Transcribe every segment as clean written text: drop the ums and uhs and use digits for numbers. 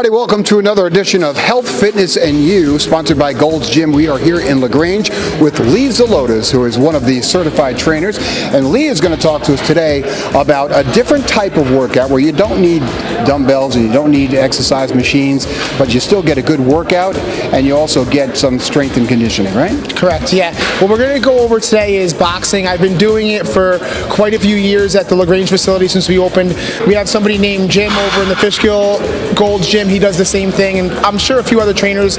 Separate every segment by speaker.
Speaker 1: everybody. Welcome to another edition of Health, Fitness, and You, sponsored by Gold's Gym. We are here in LaGrange with Lee Zalotas, who is one of the certified trainers. And Lee is going to talk to us today about a different type of workout where you don't need dumbbells and you don't need exercise machines, but you still get a good workout and you also get some strength and conditioning, right?
Speaker 2: Correct, yeah. What we're going to go over today is boxing. I've been doing it for quite a few years at the LaGrange facility since we opened. We have somebody named Jim over in the Fishkill Gold's Gym. He does the same thing, and I'm sure a few other trainers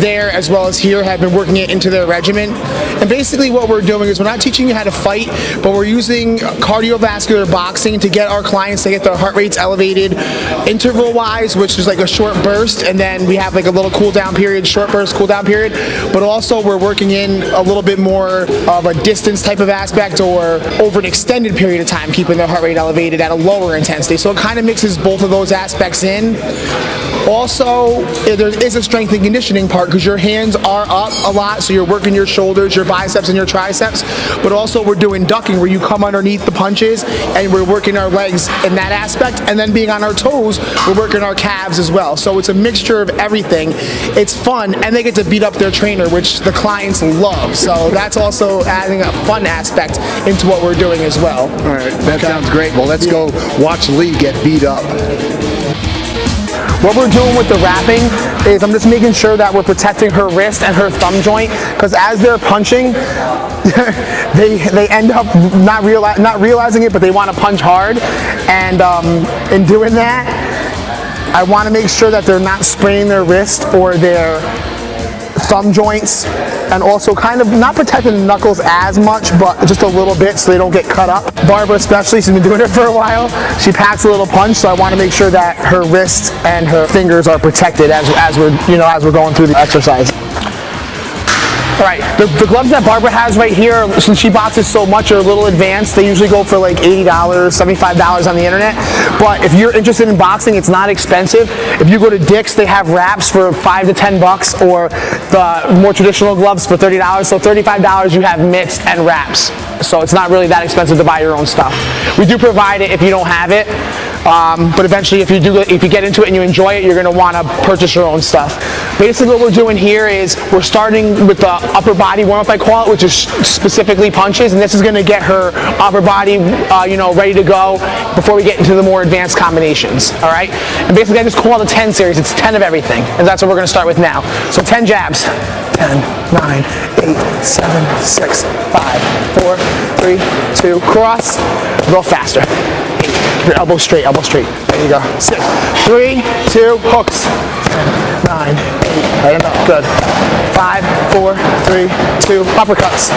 Speaker 2: there as well as here have been working it into their regimen. And basically what we're doing is we're not teaching you how to fight, but we're using cardiovascular boxing to get our clients to get their heart rates elevated interval-wise, which is like a short burst, and then we have like a little cool down period, short burst, cool down period. But also we're working in a little bit more of a distance type of aspect, or over an extended period of time, keeping their heart rate elevated at a lower intensity. So it kind of mixes both of those aspects in. Also, there is a strength and conditioning part because your hands are up a lot, so you're working your shoulders, your biceps, and your triceps. But also we're doing ducking, where you come underneath the punches, and we're working our legs in that aspect. And then being on our toes, we're working our calves as well. So it's a mixture of everything. It's fun, and they get to beat up their trainer, which the clients love. So that's also adding a fun aspect into what we're doing as well.
Speaker 1: All right, that sounds great. Well, let's go watch Lee get beat up.
Speaker 2: What we're doing with the wrapping is I'm just making sure that we're protecting her wrist and her thumb joint, because as they're punching, they end up not realizing it, but they want to punch hard. And in doing that, I want to make sure that they're not spraining their wrist or their thumb joints, and also kind of not protecting the knuckles as much, but just a little bit so they don't get cut up. Barbara especially, she's been doing it for a while. She packs a little punch, so I want to make sure that her wrists and her fingers are protected as we're going through the exercise. All right, the gloves that Barbara has right here, since she boxes so much, are a little advanced. They usually go for like $80, $75 on the internet. But if you're interested in boxing, it's not expensive. If you go to Dick's, they have wraps for $5 to $10, or the more traditional gloves for $30. So $35, you have mitts and wraps. So it's not really that expensive to buy your own stuff. We do provide it if you don't have it. But eventually, if you get into it and you enjoy it, you're going to want to purchase your own stuff. Basically, what we're doing here is we're starting with the upper body warm-up, I call it, which is specifically punches, and this is going to get her upper body, ready to go before we get into the more advanced combinations. All right, and basically, I just call it the 10 series. It's 10 of everything, and that's what we're going to start with now. So 10 jabs. 10, 9, 8, 7, 6, 5, 4, 3, 2, cross. Go faster. Your elbow straight, elbow straight. There you go. 6, 3, 2, hooks. 10, 9, 8, right enough. Good. 5, 4, 3, 2, uppercuts.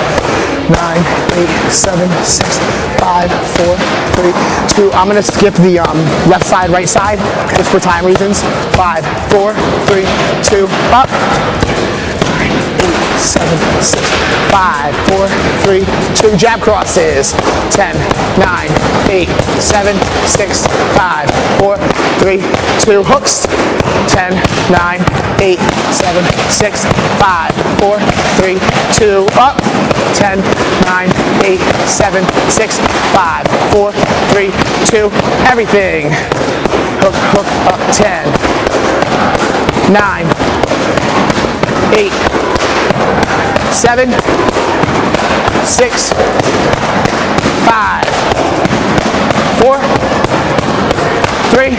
Speaker 2: 9, 8, 7, 6, 5, 4, 3, 2. I'm gonna skip the left side, right side, just for time reasons. 5, 4, 3, 2, up. 7, 6, 5, 4, 3, 2, jab crosses. 10, 9, 8, 7, 6, 5, 4, 3, 2, hooks. 10, 9, 8, 7, 6, 5, 4, 3, 2, up. 10, 9, 8, 7, 6, 5, 4, 3, 2, everything. Hook, hook, up. 10, 9, 8, 7, 6, 5, 4, 3,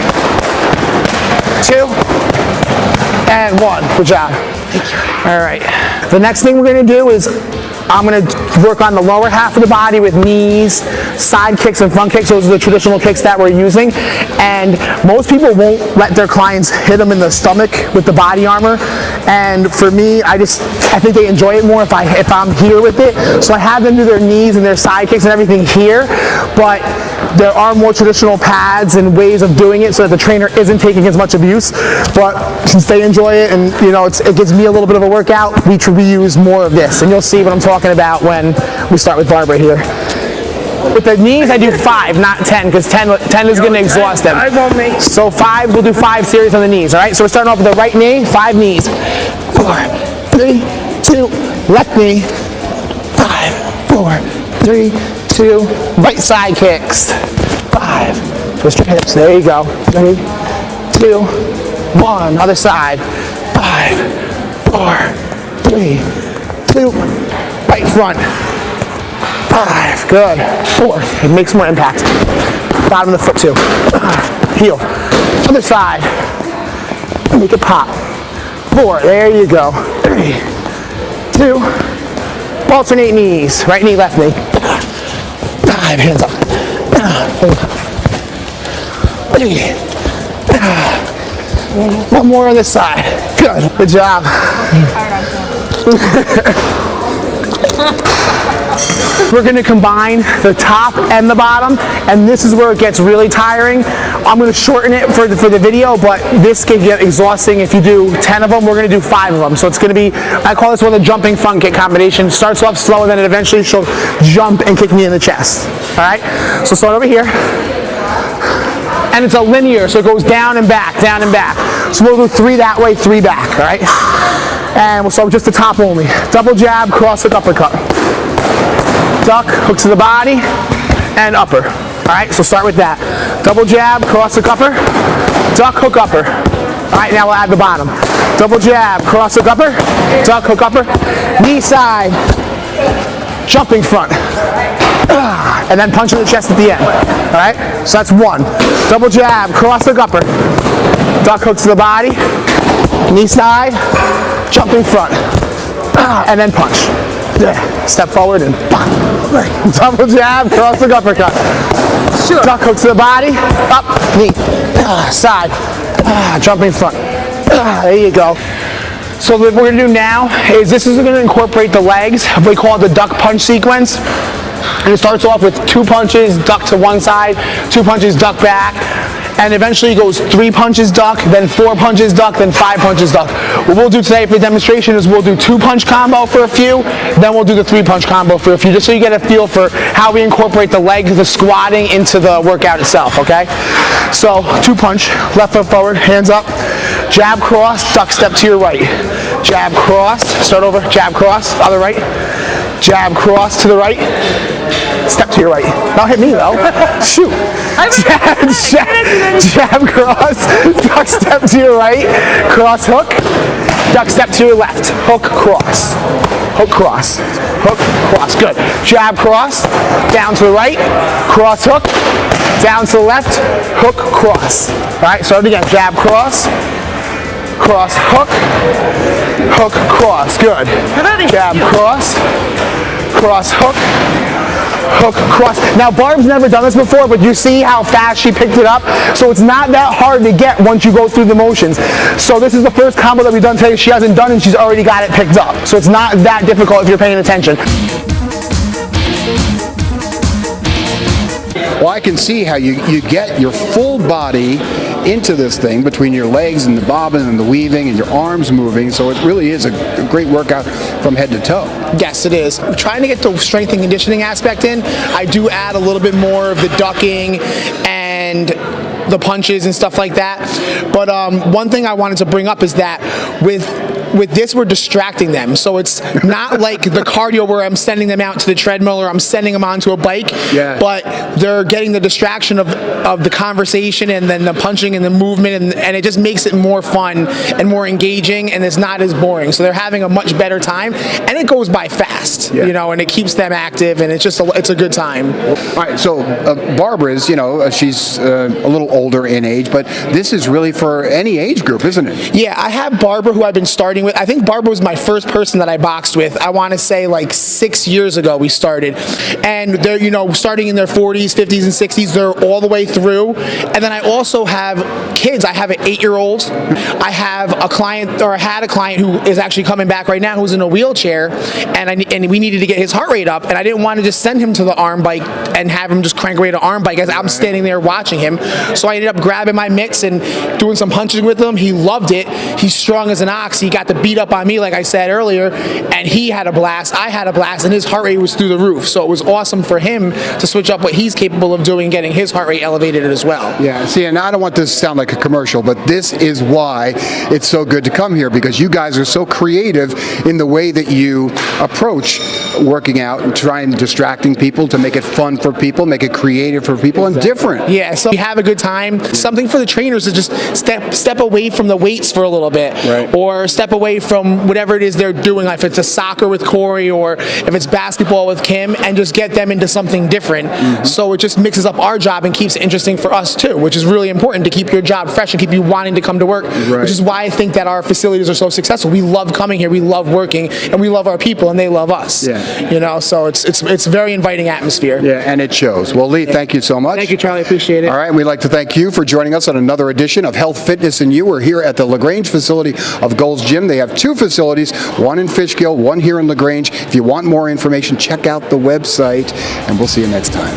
Speaker 2: 2, and 1. Good job. All right. The next thing we're going to do is I'm going to work on the lower half of the body with knees, side kicks, and front kicks. Those are the traditional kicks that we're using. And most people won't let their clients hit them in the stomach with the body armor. And for me, I think they enjoy it more if I'm here with it. So I have them do their knees and their side kicks and everything here. But there are more traditional pads and ways of doing it so that the trainer isn't taking as much abuse. But since they enjoy it and it gives me a little bit of a workout, we use more of this. And you'll see what I'm talking about when we start with Barbara here. With the knees, I do 5, not 10, because 10 is going to exhaust them. So 5, we'll do 5 series on the knees, all right? So we're starting off with the right knee, 5 knees. 4, 3, 2, left knee. 5, 4, 3, 2, right side kicks. 5, twist your hips, there you go. 3, 2, 1, other side, 5, 4, 3, 2, right front, 5, good, 4, it makes more impact, bottom of the foot too, heel, other side, make it pop, 4, there you go, 3, 2, alternate knees, right knee, left knee, 5, hands up, 3, 1 more on this side, good job. We're going to combine the top and the bottom, and this is where it gets really tiring. I'm going to shorten it for the video, but this can get exhausting if you do 10 of them. We're going to do 5 of them. So it's going to be, I call this one the jumping front kick combination. Starts off slow, and then eventually she'll jump and kick me in the chest. All right? So start over here. And it's a linear, so it goes down and back, down and back. So we'll do 3 that way, 3 back, all right? And we'll start with just the top only. Double jab, cross hook, uppercut. Duck, hook to the body, and upper. All right, so start with that. Double jab, cross hook, upper. Duck, hook, upper. All right, now we'll add the bottom. Double jab, cross hook, upper. Duck, hook, upper. Knee side, jumping front. And then punch in the chest at the end. All right, so that's 1. Double jab, cross hook, upper. Duck, hook to the body. Knee side, jumping front. And then punch. Step forward and double jab, cross hook, uppercut. Duck, hook to the body. Up, knee, side, jumping front. There you go. So what we're going to do now is this is going to incorporate the legs. We call it the duck punch sequence. And it starts off with 2 punches, duck to one side, 2 punches, duck back, and eventually it goes 3 punches, duck, then 4 punches, duck, then 5 punches, duck. What we'll do today for the demonstration is we'll do 2-punch combo for a few, then we'll do the 3-punch combo for a few, just so you get a feel for how we incorporate the legs, the squatting into the workout itself, okay? So 2-punch, left foot forward, hands up, jab, cross, duck, step to your right. Jab, cross, start over, jab, cross, other right. Jab, cross to the right. Step to your right. Don't hit me though. Shoot. Jab, cross. Duck, step to your right. Cross, hook. Duck, step to your left. Hook, cross. Hook, cross. Hook, cross. Good. Jab, cross. Down to the right. Cross, hook. Down to the left. Hook, cross. All right, start it again. Jab, cross. Cross, hook. Hook, cross. Good. Jab, cross. Cross, hook. Hook, cross. Now Barb's never done this before, but you see how fast she picked it up? So it's not that hard to get once you go through the motions. So this is the first combo that we've done today she hasn't done, and she's already got it picked up. So it's not that difficult if you're paying attention.
Speaker 1: Well, I can see how you get your full body into this thing between your legs and the bobbing and the weaving and your arms moving, so it really is a great workout from head to toe.
Speaker 2: Yes, it is. I'm trying to get the strength and conditioning aspect in. I do add a little bit more of the ducking and the punches and stuff like that. But one thing I wanted to bring up is that with this, we're distracting them. So it's not like the cardio where I'm sending them out to the treadmill or I'm sending them onto a bike, but they're getting the distraction of the conversation and then the punching and the movement, and it just makes it more fun and more engaging, and it's not as boring. So they're having a much better time, and it goes by fast, you know, and it keeps them active, and it's just it's a good time.
Speaker 1: All right, so Barbara's, you know, she's a little older in age, but this is really for any age group, isn't it?
Speaker 2: Yeah, I have Barbara, who I've been starting with. I think Barbara was my first person that I boxed with. I want to say like 6 years ago we started, and they're, you know, starting in their 40s, 50s, and 60s. They're all the way through. And then I also have kids. I have an 8-year-old. I have a client, or I had a client who is actually coming back right now, who's in a wheelchair, and we needed to get his heart rate up, and I didn't want to just send him to the arm bike and have him just crank away to arm bike as I'm standing there watching him. So I ended up grabbing my mitts and doing some punching with him. He loved it. He's strong as an ox. He got the to beat up on me, like I said earlier, and he had a blast, I had a blast, and his heart rate was through the roof. So it was awesome for him to switch up what he's capable of doing, getting his heart rate elevated as well.
Speaker 1: Yeah, see, and I don't want this to sound like a commercial, but this is why it's so good to come here, because you guys are so creative in the way that you approach working out and trying distracting people to make it fun for people, make it creative for people, and different.
Speaker 2: Yeah, so we have a good time. Something for the trainers to just step away from the weights for a little bit,
Speaker 1: Right.
Speaker 2: or step away from whatever it is they're doing, like if it's a soccer with Corey or if it's basketball with Kim, and just get them into something different. So it just mixes up our job and keeps it interesting for us too, which is really important to keep your job fresh and keep you wanting to come to work, which is why I think that our facilities are so successful. We love coming here, we love working, and we love our people, and they love us.
Speaker 1: Yeah.
Speaker 2: You know, so it's a very inviting atmosphere.
Speaker 1: Yeah, and it shows. Well, Lee, thank you so much.
Speaker 2: Thank you, Charlie. Appreciate it.
Speaker 1: All right, we'd like to thank you for joining us on another edition of Health, Fitness, and You. We're here at the LaGrange facility of Gold's Gym. They have two facilities, one in Fishkill, one here in LaGrange. If you want more information, check out the website, and we'll see you next time.